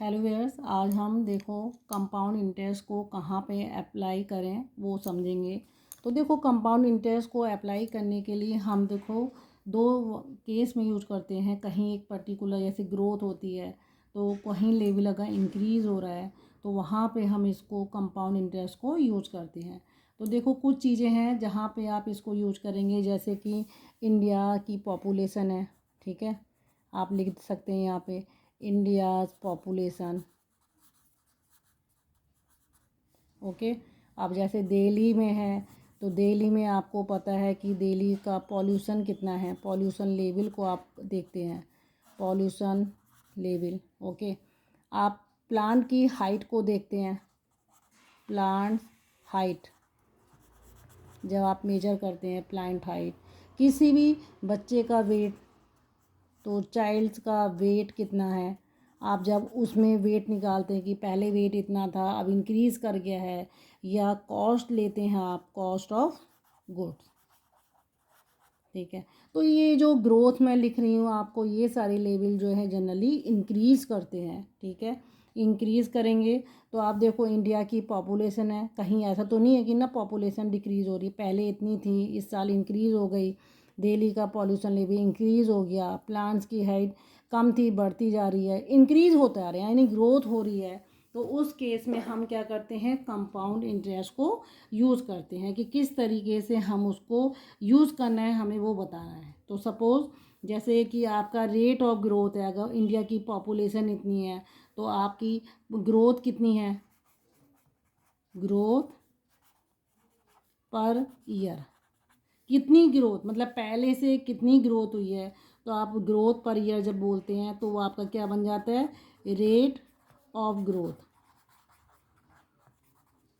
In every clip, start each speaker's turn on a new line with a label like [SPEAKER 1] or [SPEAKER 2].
[SPEAKER 1] Hello viewers, आज हम देखो कंपाउंड इंटरेस्ट को कहाँ पे अप्लाई करें वो समझेंगे। तो देखो कंपाउंड इंटरेस्ट को अप्लाई करने के लिए हम देखो दो केस में यूज करते हैं। कहीं एक पर्टिकुलर जैसे ग्रोथ होती है तो कहीं लेवल अगर इंक्रीज़ हो रहा है तो वहाँ पे हम इसको कंपाउंड इंटरेस्ट को यूज करते हैं। तो देखो कुछ चीज़ें हैं जहाँ पे आप इसको यूज करेंगे, जैसे कि इंडिया की पॉपुलेशन है, ठीक है। आप लिख सकते हैं यहाँ पे इंडियाज़ पॉपुलेशन, ओके। अब जैसे दिल्ली में है तो दिल्ली में आपको पता है कि दिल्ली का पॉल्यूशन कितना है, पॉल्यूशन लेवल को आप देखते हैं, पॉल्यूशन लेवल, ओके। आप प्लांट की हाइट को देखते हैं, प्लांट हाइट जब आप मेजर करते हैं प्लांट हाइट। किसी भी बच्चे का वेट, तो चाइल्ड्स का वेट कितना है, आप जब उसमें वेट निकालते हैं कि पहले वेट इतना था अब इंक्रीज़ कर गया है, या कॉस्ट लेते हैं आप, कॉस्ट ऑफ गुड्स, ठीक है। तो ये जो ग्रोथ मैं लिख रही हूँ आपको, ये सारे लेवल जो है जनरली इंक्रीज़ करते हैं, ठीक है। इंक्रीज़ करेंगे तो आप देखो इंडिया की पॉपुलेशन है, कहीं ऐसा तो नहीं है कि ना पॉपुलेशन डिक्रीज़ हो रही, पहले इतनी थी इस साल इंक्रीज़ हो गई, दिल्ली का पॉल्यूशन लेवल इंक्रीज़ हो गया, प्लांट्स की हाइट कम थी बढ़ती जा रही है, इंक्रीज़ होता आ रहा है यानी ग्रोथ हो रही है। तो उस केस में हम क्या करते हैं, कंपाउंड इंटरेस्ट को यूज़ करते हैं कि किस तरीके से हम उसको यूज़ करना है, हमें वो बताना है। तो सपोज़ जैसे कि आपका रेट ऑफ ग्रोथ है, अगर इंडिया की पॉपुलेशन इतनी है तो आपकी ग्रोथ कितनी है, ग्रोथ पर ईयर, कितनी ग्रोथ मतलब पहले से कितनी ग्रोथ हुई है, तो आप ग्रोथ पर ईयर जब बोलते हैं तो वो आपका क्या बन जाता है, रेट ऑफ ग्रोथ,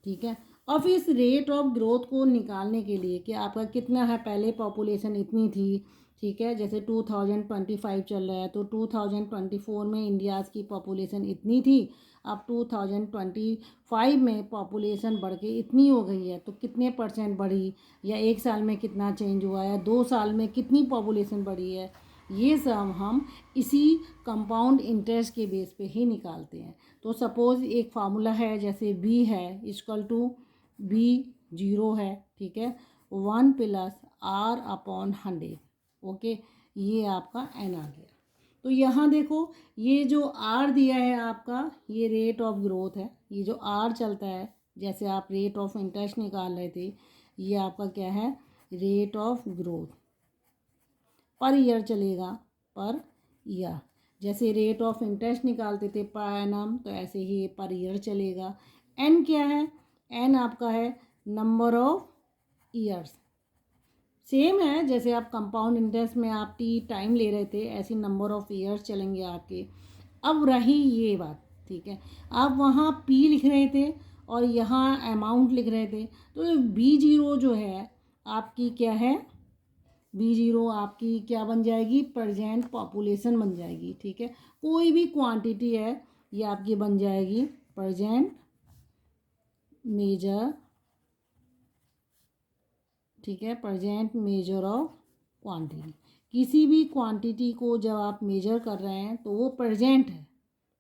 [SPEAKER 1] ठीक है। और फिर इस रेट ऑफ ग्रोथ को निकालने के लिए कि आपका कितना है, पहले पॉपुलेशन इतनी थी, ठीक है, जैसे 2025 चल रहा है तो 2024 में इंडियाज़ की पॉपुलेशन इतनी थी, अब 2025 में पॉपुलेशन बढ़ के इतनी हो गई है, तो कितने परसेंट बढ़ी, या एक साल में कितना चेंज हुआ है, 2 साल में कितनी पॉपुलेशन बढ़ी है, ये सब हम इसी कंपाउंड इंटरेस्ट के बेस पे ही निकालते हैं। तो सपोज़ एक फार्मूला है, जैसे बी है इक्वल टू बी जीरो है, ठीक है, 1+R/100, ओके। ये आपका एन आ गया। तो यहाँ देखो ये जो आर दिया है आपका, ये रेट ऑफ ग्रोथ है, ये जो आर चलता है जैसे आप रेट ऑफ इंटरेस्ट निकाल रहे थे, ये आपका क्या है, rate of growth per year चलेगा, पर ईयर। जैसे रेट ऑफ इंटरेस्ट निकालते थे पर एनम, तो ऐसे ही पर ईयर चलेगा। एन क्या है, एन आपका है नंबर ऑफ ईयर्स, सेम है जैसे आप कंपाउंड इंटरेस्ट में आप टी टाइम ले रहे थे, ऐसी नंबर ऑफ ईयर्स चलेंगे आपके। अब रही ये बात, ठीक है, आप वहाँ पी लिख रहे थे और यहाँ अमाउंट लिख रहे थे, तो बी जीरो जो है आपकी क्या है, बी जीरो आपकी क्या बन जाएगी, प्रजेंट पॉपुलेशन बन जाएगी, ठीक है। कोई भी क्वांटिटी है ये आपकी बन जाएगी प्रजेंट मेजर, ठीक है, प्रजेंट मेजर ऑफ क्वांटिटी। किसी भी क्वांटिटी को जब आप मेजर कर रहे हैं तो वो प्रजेंट है,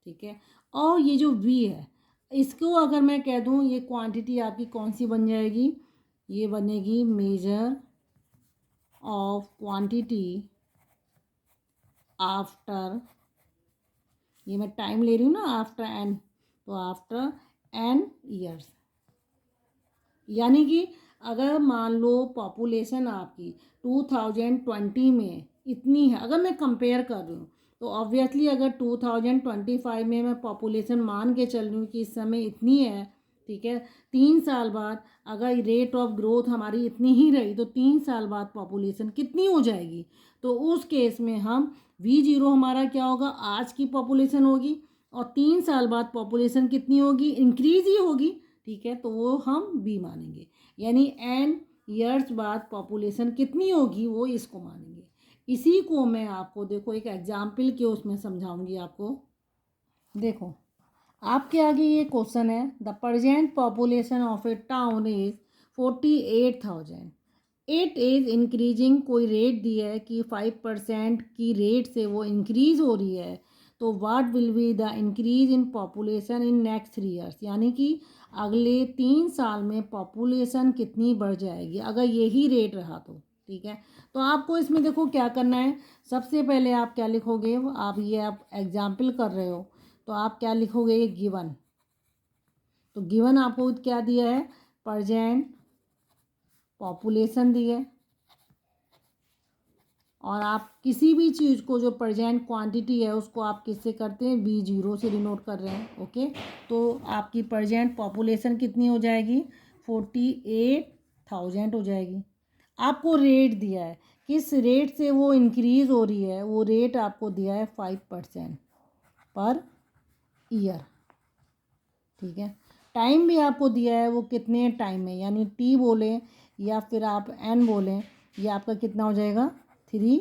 [SPEAKER 1] ठीक है। और ये जो वी है, इसको अगर मैं कह दूँ ये क्वांटिटी आपकी कौन सी बन जाएगी, ये बनेगी मेजर ऑफ क्वांटिटी आफ्टर, ये मैं टाइम ले रही हूँ ना, आफ्टर एन, तो आफ्टर एन ईयर्स। यानी कि अगर मान लो पॉपुलेशन आपकी 2020 में इतनी है, अगर मैं कंपेयर कर रही हूँ, तो ऑब्वियसली अगर 2025 में मैं पॉपुलेशन मान के चल रही हूँ कि इस समय इतनी है, ठीक है, 3 साल बाद अगर रेट ऑफ ग्रोथ हमारी इतनी ही रही तो 3 साल बाद पॉपुलेशन कितनी हो जाएगी, तो उस केस में हम वी जीरो हमारा क्या होगा, आज की पॉपुलेशन होगी, और 3 साल बाद पॉपुलेशन कितनी होगी, इंक्रीज ही होगी, ठीक है, तो वो हम बी मानेंगे। यानी एन ईयर्स बाद पॉपुलेशन कितनी होगी वो इसको मानेंगे। इसी को मैं आपको देखो एक एग्जाम्पल के उसमें समझाऊंगी आपको। देखो आपके आगे ये क्वेश्चन है, the present population of A town is 48,000, it is increasing, कोई रेट दिया है कि 5% की रेट से वो इंक्रीज़ हो रही है, तो what will be the increase in population in next 3 years, यानी कि अगले 3 साल में पॉपुलेशन कितनी बढ़ जाएगी अगर यही रेट रहा तो। ठीक है, तो आपको इसमें देखो क्या करना है। सबसे पहले आप क्या लिखोगे, आप एग्जाम्पल कर रहे हो तो आप क्या लिखोगे, ये गिवन। तो गिवन आपको क्या दिया है, प्रेजेंट पॉपुलेशन दी है, और आप किसी भी चीज़ को जो प्रेजेंट क्वांटिटी है उसको आप किससे करते हैं, V0 से डिनोट कर रहे हैं। ओके, तो आपकी प्रेजेंट पॉपुलेशन कितनी हो जाएगी, 48,000 हो जाएगी। आपको रेट दिया है, किस रेट से वो इंक्रीज़ हो रही है, वो रेट आपको दिया है 5% पर ईयर। ठीक है, टाइम भी आपको दिया है, वो कितने टाइम में, यानी T बोलें या फिर आप N बोलें, ये आपका कितना हो जाएगा, 3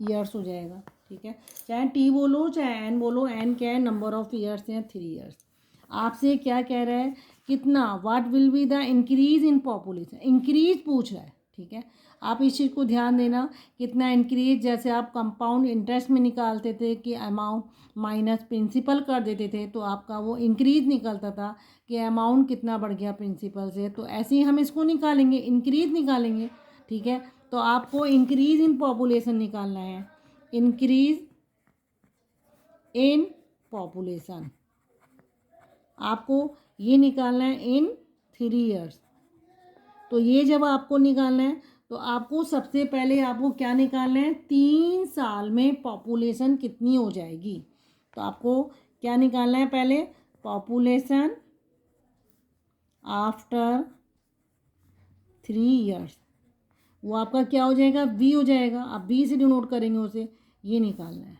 [SPEAKER 1] ईयर्स हो जाएगा। ठीक है, चाहे T बोलो चाहे N बोलो, N क्या है, नंबर ऑफ ईयर्स हैं, 3 ईयर्स। आपसे क्या कह रहा है, कितना, what will be the increase in population, increase पूछ रहा है। ठीक है, आप इस चीज़ को ध्यान देना, कितना इंक्रीज, जैसे आप कंपाउंड इंटरेस्ट में निकालते थे कि अमाउंट माइनस प्रिंसिपल कर देते थे तो आपका वो इंक्रीज निकलता था कि अमाउंट कितना बढ़ गया प्रिंसिपल से, तो ऐसे ही हम इसको निकालेंगे, इंक्रीज निकालेंगे। ठीक है, तो आपको इंक्रीज इन पॉपुलेशन निकालना है, इंक्रीज इन पॉपुलेशन आपको ये निकालना है इन 3 ईयर्स। तो ये जब आपको निकालना है तो आपको सबसे पहले आपको क्या निकालना है, 3 साल में पॉपुलेशन कितनी हो जाएगी। तो आपको क्या निकालना है, पहले पॉपुलेशन आफ्टर 3 ईयर्स, वो आपका क्या हो जाएगा, V हो जाएगा। आप V से डिनोट करेंगे उसे, ये निकालना है।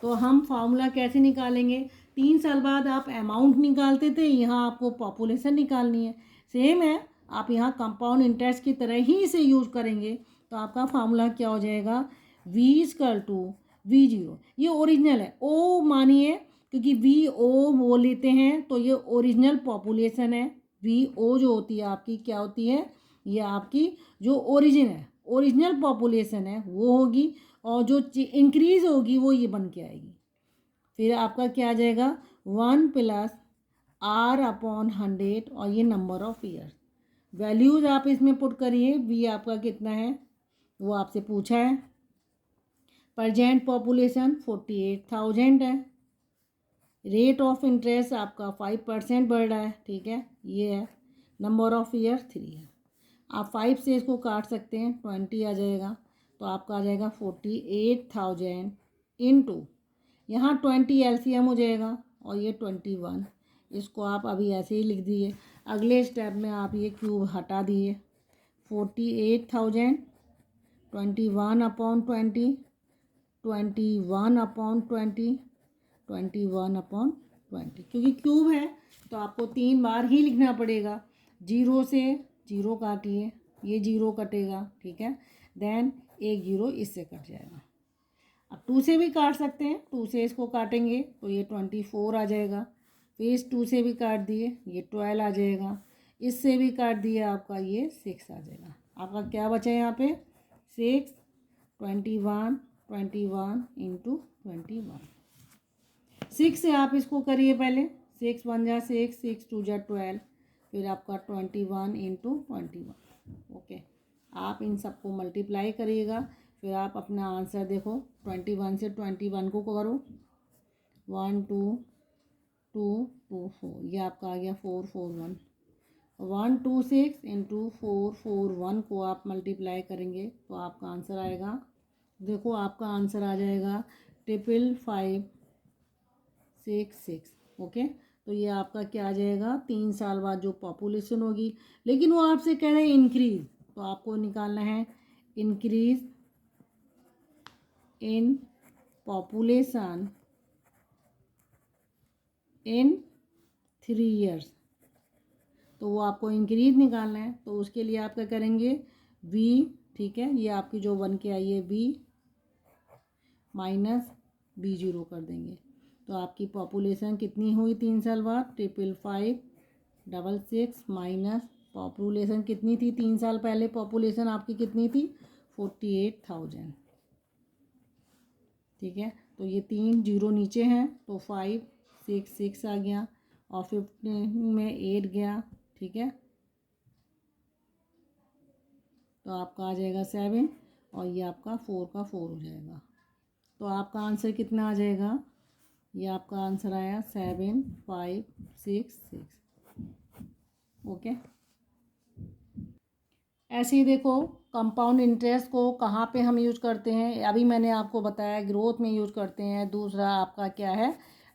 [SPEAKER 1] तो हम फार्मूला कैसे निकालेंगे, 3 साल बाद आप अमाउंट निकालते थे, यहाँ आपको पॉपुलेशन निकालनी है। सेम है, आप यहाँ कंपाउंड इंटरेस्ट की तरह ही इसे यूज करेंगे। तो आपका फार्मूला क्या हो जाएगा, V = V0। ये ओरिजिनल है, O मानिए, क्योंकि VO बोल लेते हैं तो ये ओरिजिनल पॉपुलेशन है। VO जो होती है आपकी क्या होती है, ये आपकी जो ओरिजिन है, ओरिजिनल पॉपुलेशन है वो होगी, और जो इंक्रीज होगी वो ये बन के आएगी। फिर आपका क्या आ जाएगा, 1 + R/100, और ये नंबर ऑफ ईयर्स। वैल्यूज़ आप इसमें पुट करिए, V आपका कितना है वो आपसे पूछा है। प्रेजेंट पॉपुलेशन 48,000 है, रेट ऑफ इंटरेस्ट आपका 5% बढ़ रहा है। ठीक है, ये है, नंबर ऑफ ईयर 3 है। आप 5 से इसको काट सकते हैं, 20 आ जाएगा। तो आपका आ जाएगा 48,000 इंटू, यहाँ 20 LCM हो जाएगा, और ये 21, इसको आप अभी ऐसे ही लिख दिए। अगले स्टेप में आप ये क्यूब हटा दिए, 48,000 21/20, 21/20, 21/20, क्योंकि क्यूब है तो आपको 3 बार ही लिखना पड़ेगा। 0 से 0 काटिए, ये 0 कटेगा। ठीक है, देन एक 0 इससे कट जाएगा। अब 2 से भी काट सकते हैं, 2 से इसको काटेंगे तो ये 24 आ जाएगा। फिर इस 2 से भी काट दिए, ये 12 आ जाएगा। इससे भी काट दिया आपका, ये 6 आ जाएगा। आपका क्या बचा यहाँ पे, 6, 21, 21 इंटू 21। 6 से आप इसको करिए पहले, 6 × 1 = 6, 6 × 2 = 12, फिर आपका 21 इंटू 21। ओके, आप इन सबको मल्टीप्लाई करिएगा, फिर आप अपना आंसर देखो। 21 से 21 को करो, 1 2 2 2 4, ये आपका आ गया 4 4 1। 126 इंटू 4 4 1 को आप मल्टीप्लाई करेंगे तो आपका आंसर आएगा, देखो आपका आंसर आ जाएगा 55566। ओके, तो ये आपका क्या आ जाएगा, 3 साल बाद जो पॉपुलेशन होगी। लेकिन वो आपसे कह रहे हैं इंक्रीज, तो आपको निकालना है increase in population in 3 years. तो वो आपको इंक्रीज निकालना है, तो उसके लिए आप क्या करेंगे, V, ठीक है, ये आपकी जो 1 के आई है V माइनस B0 कर देंगे। तो आपकी पॉपुलेशन कितनी हुई 3 साल बाद, 55566 माइनस पॉपुलेशन कितनी थी 3 साल पहले, पॉपुलेशन आपकी कितनी थी, 48,000। ठीक है, तो ये 3 जीरो नीचे हैं, तो 5 6 6 आ गया, और 15 में 8 गया, ठीक है। तो आपका आ जाएगा 7, और ये आपका 4 का 4 हो जाएगा। तो आपका आंसर कितना आ जाएगा? ये आपका आंसर आया 7 5 6 6। ओके। ऐसे ही देखो, कंपाउंड इंटरेस्ट को कहाँ पे हम यूज करते हैं, अभी मैंने आपको बताया ग्रोथ में यूज करते हैं। दूसरा आपका क्या है?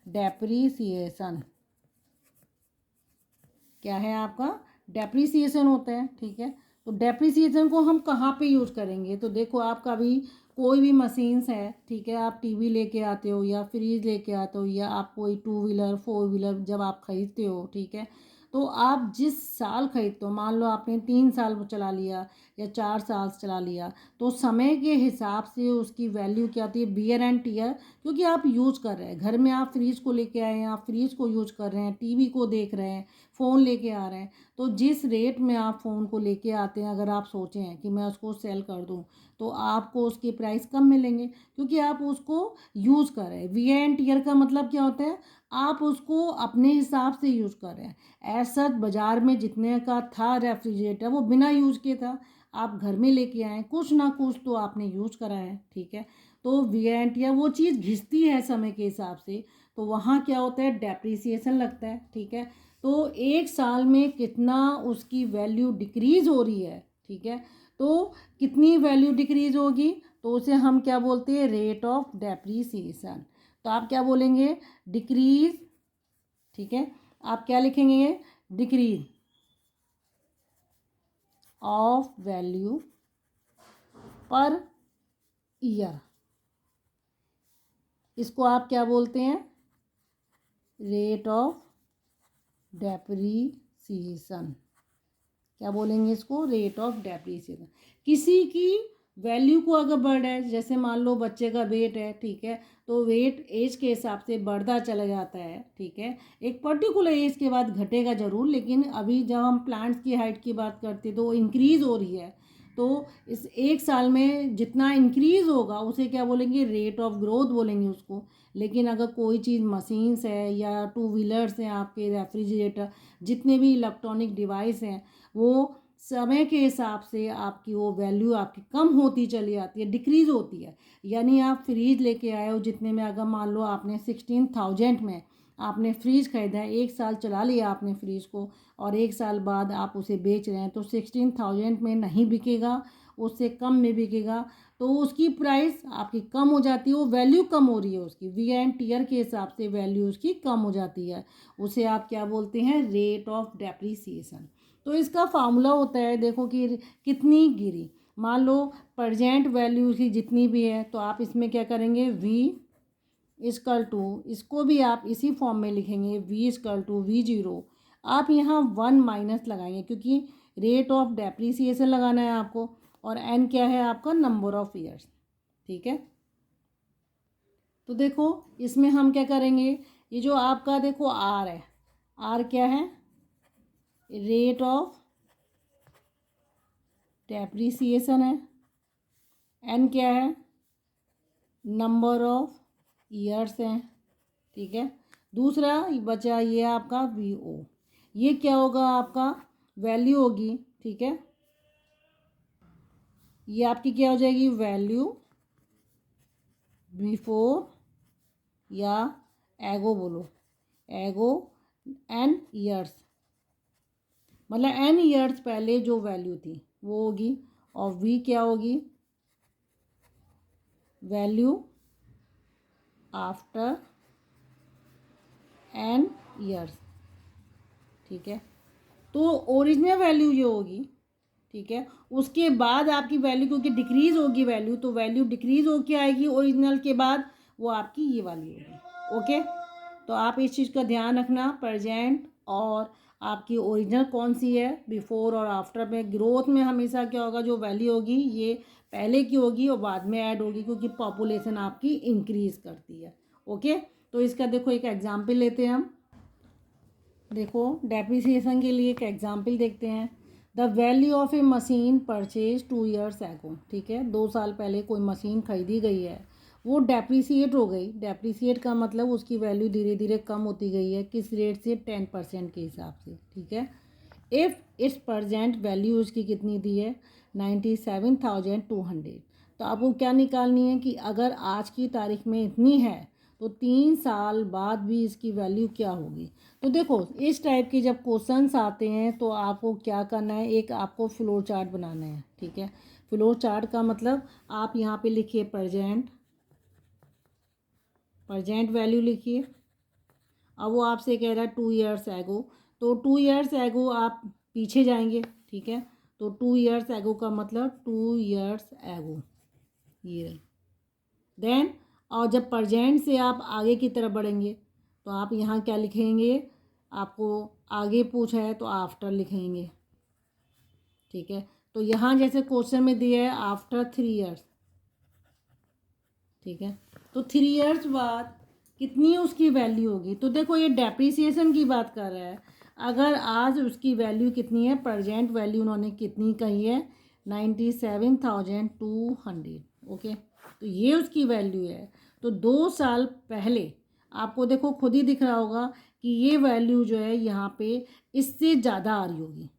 [SPEAKER 1] डेप्रीसिएशन। क्या है आपका? डेप्रीसिएशन होता है, ठीक है। तो डेप्रीसिएशन को हम कहाँ पे यूज करेंगे? तो देखो, आपका भी कोई भी मशीन्स है, ठीक है, आप टीवी लेके आते हो या फ्रिज लेके आते हो, या आप कोई 2 व्हीलर 4 व्हीलर जब आप खरीदते हो, ठीक है, तो आप जिस साल खरीदते हो, मान लो आपने 3 साल चला लिया या 4 साल चला लिया, तो समय के हिसाब से उसकी वैल्यू क्या आती है? Wear and tear. क्योंकि आप यूज कर रहे हैं, घर में आप फ्रिज को लेके आए हैं, आप फ्रिज को यूज कर रहे हैं, टीवी को देख रहे हैं, फ़ोन लेके आ रहे हैं, तो जिस रेट में आप फ़ोन को लेके आते हैं, अगर आप सोचें हैं कि मैं उसको सेल कर दूं, तो आपको उसके प्राइस कम मिलेंगे, क्योंकि आप उसको यूज़ कर रहे हैं। वी एंड टीयर का मतलब क्या होता है? आप उसको अपने हिसाब से यूज़ कर रहे हैं। ऐसा बाज़ार में जितने का था रेफ्रिजरेटर, वो बिना यूज़ के था, आप घर में लेके आए, कुछ ना कुछ तो आपने यूज़ करा है, ठीक है। तो वी एंड टीयर वो चीज़ घिसती है समय के हिसाब से, तो वहाँ क्या होता है? डेप्रिसिएशन लगता है, ठीक है। तो एक साल में कितना उसकी वैल्यू डिक्रीज़ हो रही है, ठीक है। तो कितनी वैल्यू डिक्रीज़ होगी, तो उसे हम क्या बोलते हैं? Rate of depreciation. तो आप क्या बोलेंगे? डिक्रीज, ठीक है। आप क्या लिखेंगे? Decrease of value per year. इसको आप क्या बोलते हैं? Rate of depreciation. क्या बोलेंगे इसको? Rate of depreciation. किसी की वैल्यू को अगर बढ़ रहा है, जैसे मान लो बच्चे का वेट है, ठीक है, तो वेट एज के हिसाब से बढ़ता चला जाता है, ठीक है। एक पर्टिकुलर एज के बाद घटेगा ज़रूर, लेकिन अभी जब हम प्लांट्स की हाइट की बात करते हैं तो वो इंक्रीज़ हो रही है। तो इस एक साल में जितना इंक्रीज़ होगा उसे क्या बोलेंगे? रेट ऑफ ग्रोथ बोलेंगे उसको। लेकिन अगर कोई चीज़ मशीन्स है या 2 व्हीलर्स हैं, आपके रेफ्रिजरेटर, जितने भी इलेक्ट्रॉनिक डिवाइस हैं, वो समय के हिसाब से आपकी वो वैल्यू आपकी कम होती चली जाती है, डिक्रीज़ होती है। यानी आप फ्रीज लेके आए हो जितने में, अगर मान लो आपने 16,000 में आपने फ्रीज खरीदा है, एक साल चला लिया आपने फ्रीज को, और एक साल बाद आप उसे बेच रहे हैं, तो 16,000 में नहीं बिकेगा, उससे कम में बिकेगा, तो उसकी प्राइस आपकी कम हो जाती है, वो वैल्यू कम हो रही है उसकी, वी एंड टीयर के हिसाब से वैल्यू उसकी कम हो जाती है। उसे आप क्या बोलते हैं? Rate of depreciation. तो इसका फार्मूला होता है, देखो कि कितनी गिरी, मान लो प्रजेंट वैल्यू की जितनी भी है, तो आप इसमें क्या करेंगे? वी इजकल टू, इसको भी आप इसी फॉर्म में लिखेंगे, v is equal to v zero. आप यहाँ 1 माइनस लगाएंगे, क्योंकि रेट ऑफ डेप्रीसिएशन लगाना है आपको, और एन क्या है आपका? नंबर ऑफ ईयर्स, ठीक है। तो देखो, इसमें हम क्या करेंगे? ये जो आपका देखो आर है, आर क्या है? रेट ऑफ डेप्रीसिएशन है। एन क्या है? नंबर ऑफ ईयर्स हैं, ठीक है। दूसरा बचा ये आपका वी ओ, ये क्या होगा? आपका वैल्यू होगी, ठीक है। ये आपकी क्या हो जाएगी? वैल्यू बिफोर, या एगो बोलो, एगो एन ईयर्स, मतलब एन ईयर्स पहले जो वैल्यू थी वो होगी। और वी क्या होगी? वैल्यू आफ्टर एन ईयर्स, ठीक है। तो ओरिजिनल वैल्यू ये होगी, ठीक है। उसके बाद आपकी वैल्यू, क्योंकि डिक्रीज़ होगी वैल्यू, तो वैल्यू डिक्रीज़ होके आएगी ओरिजिनल के बाद, वो आपकी ये वाली होगी। ओके। तो आप इस चीज़ का ध्यान रखना, प्रेजेंट और आपकी ओरिजिनल कौन सी है, बिफोर और आफ्टर में। ग्रोथ में हमेशा क्या होगा? जो वैल्यू होगी ये पहले की होगी और बाद में ऐड होगी, क्योंकि पॉपुलेशन आपकी इंक्रीज़ करती है। ओके। तो इसका देखो एक एग्जाम्पल लेते हैं हम। देखो, डेप्रिसिएशन के लिए एक एग्जाम्पल देखते हैं। The value of A machine purchase 2 years ago, ठीक है, 2 साल पहले कोई मशीन खरीदी गई है, वो डेप्रिसिएट हो गई। डेप्रिसिएट का मतलब उसकी वैल्यू धीरे धीरे कम होती गई है, किस रेट से, 10% के हिसाब से, ठीक है। इफ़ इट्स प्रजेंट वैल्यू उसकी कितनी दी है, 97,200। तो आपको क्या निकालनी है कि अगर आज की तारीख में इतनी है तो 3 साल बाद भी इसकी वैल्यू क्या होगी। तो देखो इस टाइप के जब क्वेश्चंस आते हैं तो आपको क्या करना है, एक आपको फ्लो चार्ट बनाना है, ठीक है। फ्लो चार्ट का मतलब आप यहाँ पे लिखिए प्रजेंट वैल्यू लिखिए। अब वो आपसे कह रहा है 2 years एगो, तो 2 years एगो आप पीछे जाएंगे, ठीक है। तो 2 years एगो का मतलब 2 years एगो, ये रही। देन और जब प्रजेंट से आप आगे की तरफ बढ़ेंगे तो आप यहाँ क्या लिखेंगे, आपको आगे पूछा है तो आफ्टर लिखेंगे, ठीक है। तो यहाँ जैसे क्वेश्चन में दिया है आफ्टर 3 years, ठीक है। तो 3 years बाद कितनी उसकी वैल्यू होगी। तो देखो ये डेप्रिसिएशन की बात कर रहा है। अगर आज उसकी वैल्यू कितनी है, प्रजेंट वैल्यू उन्होंने कितनी कही है, 97,200, ओके। तो ये उसकी वैल्यू है। तो 2 साल पहले आपको देखो खुद ही दिख रहा होगा कि ये वैल्यू जो है यहाँ पे इससे ज़्यादा आ रही होगी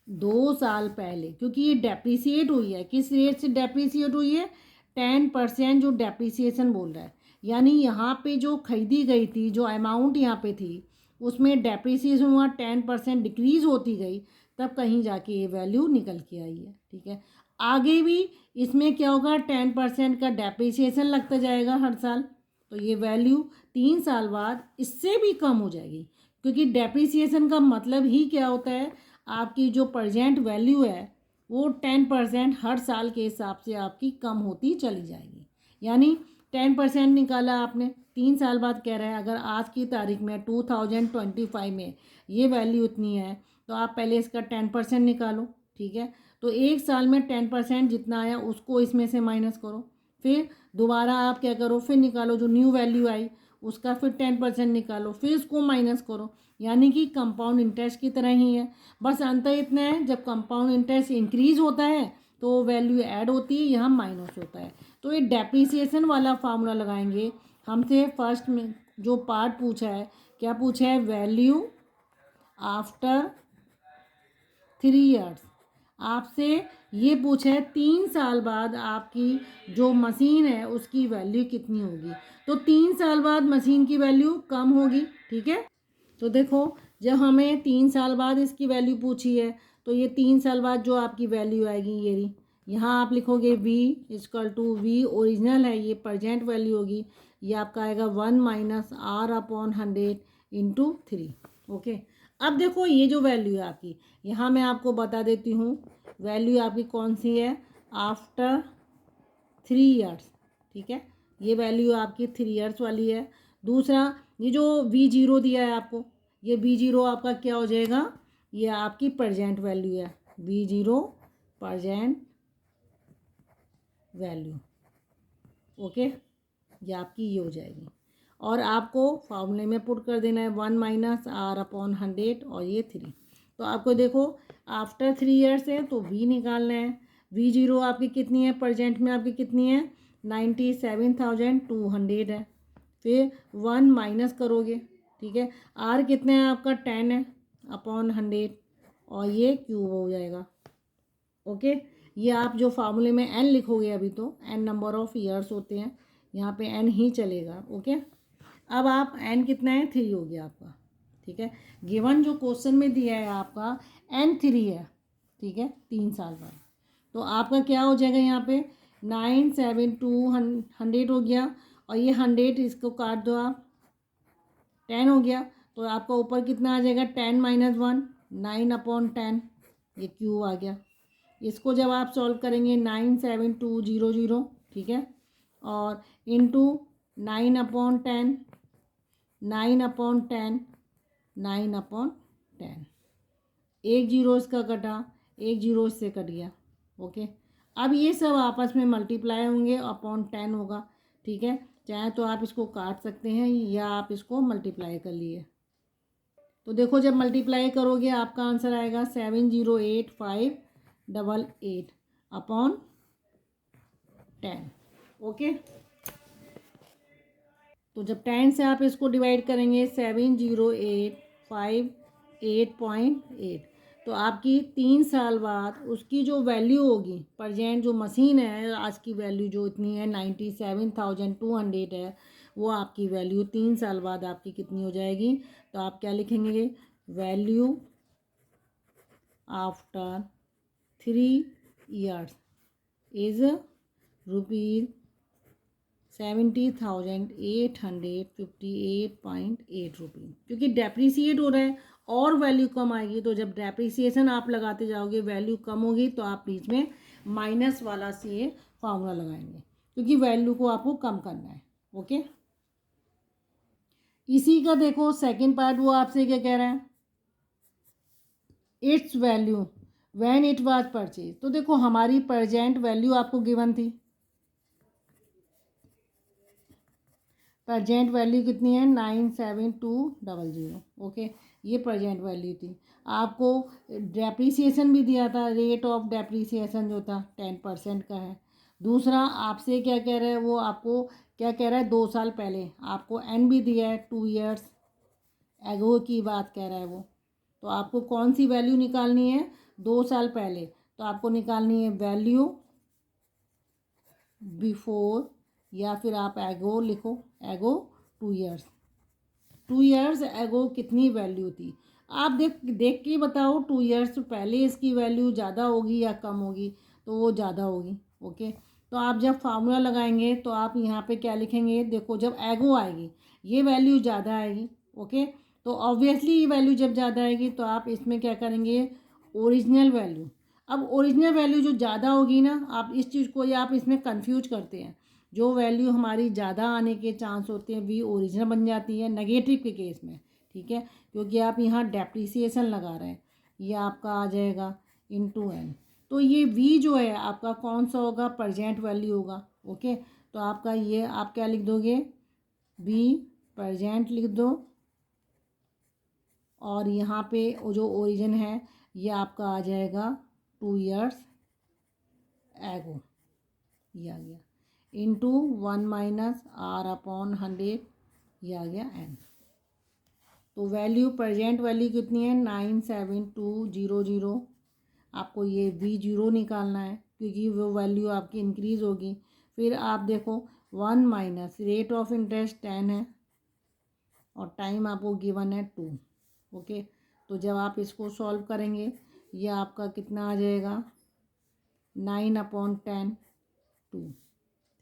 [SPEAKER 1] 2 साल पहले, क्योंकि ये डेप्रिसिएट हुई है। किस रेट से डेप्रिसिएट हुई है, 10% जो डेप्रिसिएशन बोल रहा है। यानी यहाँ पे जो खरीदी गई थी, जो अमाउंट यहाँ पे थी, उसमें डेप्रिसिएशन हुआ, 10% डिक्रीज़ होती गई, तब कहीं जाके ये वैल्यू निकल के आई है, ठीक है। आगे भी इसमें क्या होगा, 10% का डेप्रिसिएशन लगता जाएगा हर साल। तो ये वैल्यू 3 साल बाद इससे भी कम हो जाएगी, क्योंकि डेप्रिसिएशन का मतलब ही क्या होता है, आपकी जो प्रजेंट वैल्यू है वो 10% हर साल के हिसाब से आपकी कम होती चली जाएगी। यानी 10% निकाला आपने, 3 साल बाद कह रहा है अगर आज की तारीख में 2025 में ये वैल्यू उतनी है तो आप पहले इसका 10% निकालो, ठीक है। तो 1 साल में 10% जितना आया उसको इसमें से माइनस करो, फिर दोबारा आप क्या करो, फिर निकालो जो न्यू वैल्यू आई उसका फिर 10% निकालो, फिर इसको माइनस करो। यानी कि कंपाउंड इंटरेस्ट की तरह ही है। बस अंतर इतना है, जब कंपाउंड इंटरेस्ट इंक्रीज होता है तो वैल्यू ऐड होती है, यहाँ माइनस होता है। तो ये डेप्रिसिएशन वाला फार्मूला लगाएंगे। हमसे फर्स्ट में जो पार्ट पूछा है, क्या पूछा है, वैल्यू आफ्टर 3 years। आपसे ये पूछा है 3 साल बाद आपकी जो मशीन है उसकी वैल्यू कितनी होगी। तो 3 साल बाद मशीन की वैल्यू कम होगी, ठीक है। तो देखो जब हमें 3 साल बाद इसकी वैल्यू पूछी है तो ये 3 साल बाद जो आपकी वैल्यू आएगी ये रही। यहाँ आप लिखोगे v equal to v original है, ये प्रजेंट वैल्यू होगी, ये आपका आएगा 1 - R/100 इंटू 3, ओके। अब देखो ये जो वैल्यू है आपकी, यहाँ मैं आपको बता देती हूँ वैल्यू आपकी कौन सी है, आफ्टर 3 years, ठीक है। ये वैल्यू आपकी 3 years वाली है। दूसरा ये जो V0 दिया है आपको, ये V0 आपका क्या हो जाएगा, ये आपकी प्रजेंट वैल्यू है, V0 प्रजेंट वैल्यू, ओके। ये आपकी ये हो जाएगी। और आपको फार्मूले में पुट कर देना है 1 - R/100 और ये 3। तो आपको देखो आफ्टर 3 years है तो V निकालना है। V0 आपकी कितनी है, प्रजेंट में आपकी कितनी है, 97,200 है। फिर 1 माइनस करोगे, ठीक है। R कितना है आपका, 10 है अपॉन 100 और ये क्यूब हो जाएगा, ओके। ये आप जो फार्मूले में n लिखोगे, अभी तो n नंबर ऑफ ईयर्स होते हैं, यहाँ पे n ही चलेगा, ओके। अब आप n कितना है, 3 हो गया आपका, ठीक है। गिवन जो क्वेश्चन में दिया है आपका n 3 है, ठीक है, 3 साल बाद। तो आपका क्या हो जाएगा, यहाँ पे 97,200 हो गया और ये 100 इसको काट दो आप, 10 हो गया। तो आपका ऊपर कितना आ जाएगा, 10 - 1 9/10, ये क्यूब आ गया। इसको जब आप सॉल्व करेंगे 97200, ठीक है, और इंटू 9/10, 9/10, 9/10, एक जीरो इसका कटा, एक जीरो इससे कट गया, ओके। अब ये सब आपस में मल्टीप्लाई होंगे, अपॉन 10 होगा, ठीक है। चाहे तो आप इसको काट सकते हैं या आप इसको मल्टीप्लाई कर लिए। तो देखो जब मल्टीप्लाई करोगे आपका आंसर आएगा 708,588 अपॉन 10, ओके। तो जब 10 से आप इसको डिवाइड करेंगे 708588.8, तो आपकी 3 साल बाद उसकी जो वैल्यू होगी, प्रजेंट जो मशीन है आज की वैल्यू जो इतनी है 97,200 है, वो आपकी वैल्यू 3 साल बाद आपकी कितनी हो जाएगी। तो आप क्या लिखेंगे, वैल्यू आफ्टर 3 years इज़ ₹70,858.8 क्योंकि डेप्रीसिएट हो रहा है और वैल्यू कम आएगी। तो जब डेप्रीसिएशन आप लगाते जाओगे वैल्यू कम होगी, तो आप बीच में माइनस वाला से फार्मूला लगाएंगे क्योंकि वैल्यू को आपको कम करना है। ओके, इसी का देखो सेकंड पार्ट, वो आपसे क्या कह रहा है, it's value when it was purchase. तो देखो हमारी प्रेजेंट वैल्यू आपको गिवन थी, प्रजेंट वैल्यू कितनी है 97200। ओके, ये प्रजेंट वैल्यू थी। आपको डेप्रीसिएशन भी दिया था, रेट ऑफ डेप्रीसिएशन जो था 10% का है। दूसरा आपसे क्या कह रहा है, वो आपको क्या कह रहा है, 2 साल पहले आपको एन भी दिया है, 2 years एगो की बात कह रहा है वो। तो आपको कौन सी वैल्यू निकालनी है, 2 साल पहले। तो आपको निकालनी है वैल्यू बिफोर, या फिर आप एगो लिखो, एगो 2 years, 2 years एगो कितनी वैल्यू थी। आप देख के बताओ 2 years पहले इसकी वैल्यू ज़्यादा होगी या कम होगी, तो वो ज़्यादा होगी। ओके, तो आप जब फार्मूला लगाएंगे तो आप यहाँ पे क्या लिखेंगे, देखो जब एगो आएगी ये वैल्यू ज़्यादा आएगी। ओके, तो ऑब्वियसली ये वैल्यू जब ज़्यादा आएगी तो आप इसमें क्या करेंगे, ओरिजिनल वैल्यू। अब ओरिजिनल वैल्यू जो ज़्यादा होगी ना, आप इस चीज़ को या आप इसमें कंफ्यूज करते हैं, जो वैल्यू हमारी ज़्यादा आने के चांस होते हैं वी ओरिजिनल बन जाती है नेगेटिव के केस में। ठीक है, क्योंकि आप यहाँ डेप्रीसिएशन लगा रहे हैं, ये आपका आ जाएगा इनटू एन। तो ये वी जो है आपका कौन सा होगा, प्रजेंट वैल्यू होगा। ओके, तो आपका ये आप क्या लिख दोगे, वी प्रजेंट लिख दो, और यहाँ पे जो ओरिजिन है ये आपका आ जाएगा 2 years एगो, ये आ गया इंटू 1 माइनस आर अपॉन 100, ये आ गया एन। तो वैल्यू प्रजेंट वैल्यू कितनी है 97200। आपको ये V0 निकालना है क्योंकि वो वैल्यू आपकी इंक्रीज़ होगी। फिर आप देखो 1 माइनस रेट ऑफ इंटरेस्ट 10 है और टाइम आपको गिवन है 2। ओके, तो जब आप इसको सॉल्व करेंगे ये आपका कितना आ जाएगा 9/10 2।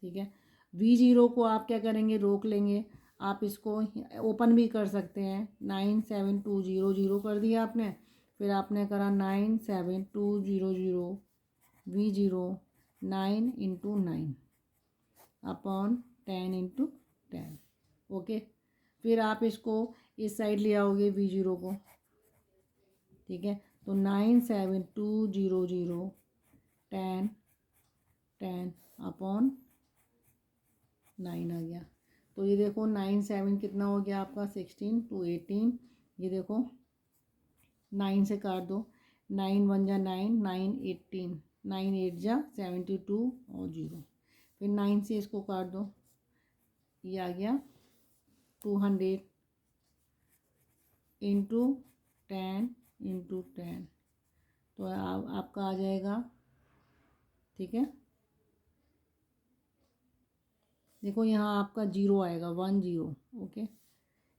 [SPEAKER 1] ठीक है, V0 को आप क्या करेंगे, रोक लेंगे। आप इसको ओपन भी कर सकते हैं, 97200 कर दिया आपने, फिर आपने करा 97200 V0 9 × 9 अपॉन 10 × 10। ओके, फिर आप इसको इस साइड ले आओगे V0 को। ठीक है, तो 97200 10 10 अपॉन 9 आ गया। तो ये देखो 9 7 कितना हो गया आपका 16 2 18। ये देखो 9 से काट दो, 9 1 जा 9 9 18, 9 8 जा 72 और 0। फिर 9 से इसको काट दो, ये आ गया 200 इंटू 10 इंटू 10। तो आपका आ जाएगा। ठीक है, देखो यहाँ आपका 0 आएगा 1 0। ओके,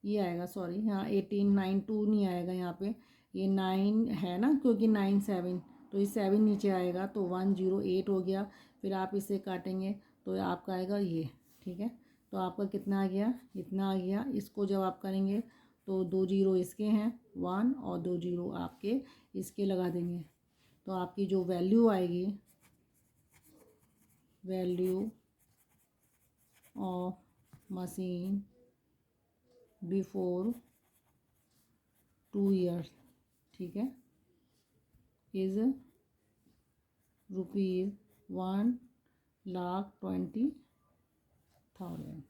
[SPEAKER 1] ये आएगा, सॉरी यहाँ 18 9 2 नहीं आएगा, यहाँ पे ये 9 है ना, क्योंकि 9 7, तो ये 7 नीचे आएगा, तो 1 0 8 हो गया। फिर आप इसे काटेंगे तो आपका आएगा ये। ठीक है, तो आपका कितना आ गया, इतना आ गया। इसको जब आप करेंगे तो 2 0 इसके हैं 1 और 2 0 आपके इसके लगा देंगे, तो आपकी जो वैल्यू आएगी, value of machine before 2 years, ठीक है, इज़ ₹1,20,000।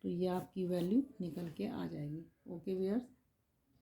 [SPEAKER 1] तो ये आपकी वैल्यू निकल के आ जाएगी। Okay viewers.